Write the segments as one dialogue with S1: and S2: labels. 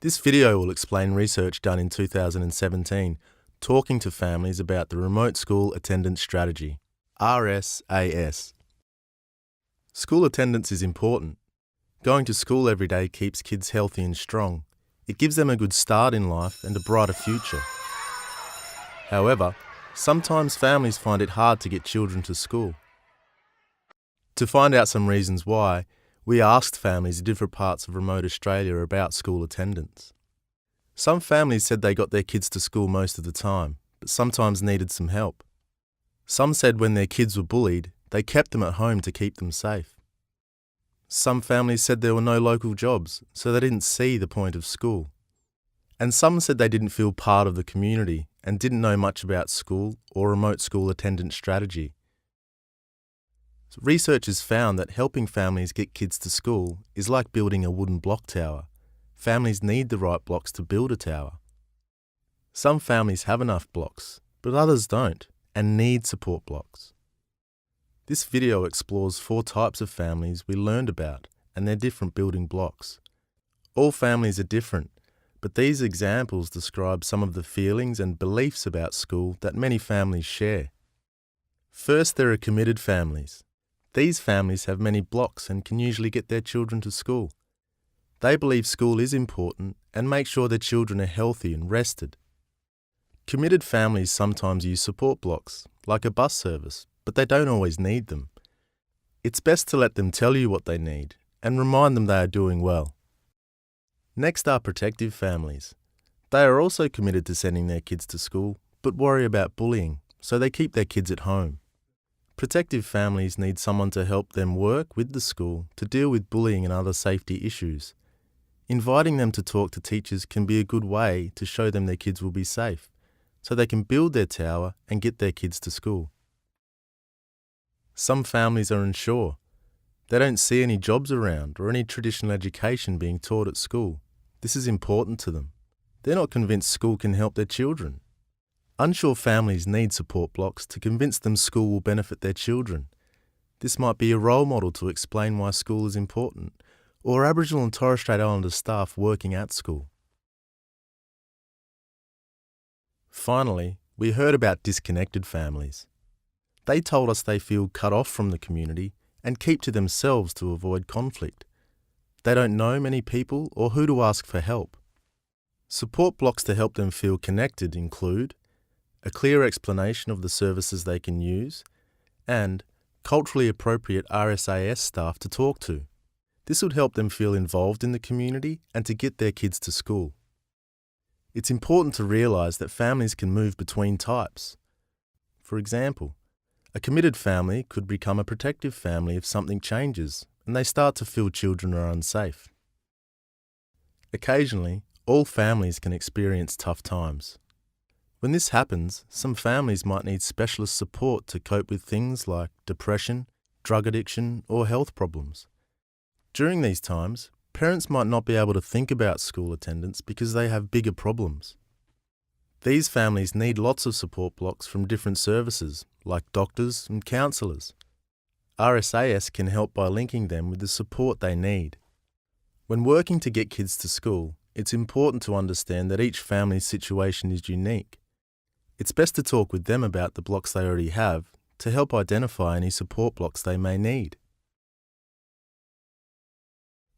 S1: This video will explain research done in 2017 talking to families about the Remote School Attendance Strategy, RSAS. School attendance is important. Going to school every day keeps kids healthy and strong. It gives them a good start in life and a brighter future. However, sometimes families find it hard to get children to school. To find out some reasons why, we asked families in different parts of remote Australia about school attendance. Some families said they got their kids to school most of the time, but sometimes needed some help. Some said when their kids were bullied, they kept them at home to keep them safe. Some families said there were no local jobs, so they didn't see the point of school. And some said they didn't feel part of the community and didn't know much about school or remote school attendance strategy. Researchers found that helping families get kids to school is like building a wooden block tower. Families need the right blocks to build a tower. Some families have enough blocks, but others don't and need support blocks. This video explores 4 types of families we learned about and their different building blocks. All families are different, but these examples describe some of the feelings and beliefs about school that many families share. First, there are committed families. These families have many blocks and can usually get their children to school. They believe school is important and make sure their children are healthy and rested. Committed families sometimes use support blocks, like a bus service, but they don't always need them. It's best to let them tell you what they need and remind them they are doing well. Next are protective families. They are also committed to sending their kids to school, but worry about bullying, so they keep their kids at home. Protective families need someone to help them work with the school to deal with bullying and other safety issues. Inviting them to talk to teachers can be a good way to show them their kids will be safe, so they can build their tower and get their kids to school. Some families are unsure. They don't see any jobs around or any traditional education being taught at school. This is important to them. They're not convinced school can help their children. Unsure families need support blocks to convince them school will benefit their children. This might be a role model to explain why school is important, or Aboriginal and Torres Strait Islander staff working at school. Finally, we heard about disconnected families. They told us they feel cut off from the community and keep to themselves to avoid conflict. They don't know many people or who to ask for help. Support blocks to help them feel connected include a clear explanation of the services they can use, and culturally appropriate RSAS staff to talk to. This would help them feel involved in the community and to get their kids to school. It's important to realise that families can move between types. For example, a committed family could become a protective family if something changes and they start to feel children are unsafe. Occasionally, all families can experience tough times. When this happens, some families might need specialist support to cope with things like depression, drug addiction, or health problems. During these times, parents might not be able to think about school attendance because they have bigger problems. These families need lots of support blocks from different services, like doctors and counsellors. RSAS can help by linking them with the support they need. When working to get kids to school, it's important to understand that each family's situation is unique. It's best to talk with them about the blocks they already have to help identify any support blocks they may need.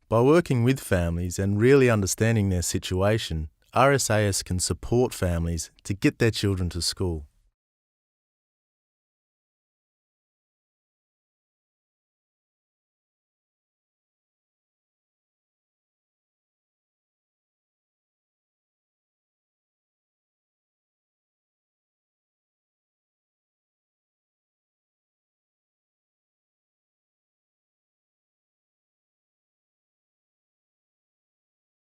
S1: By working with families and really understanding their situation, RSAS can support families to get their children to school.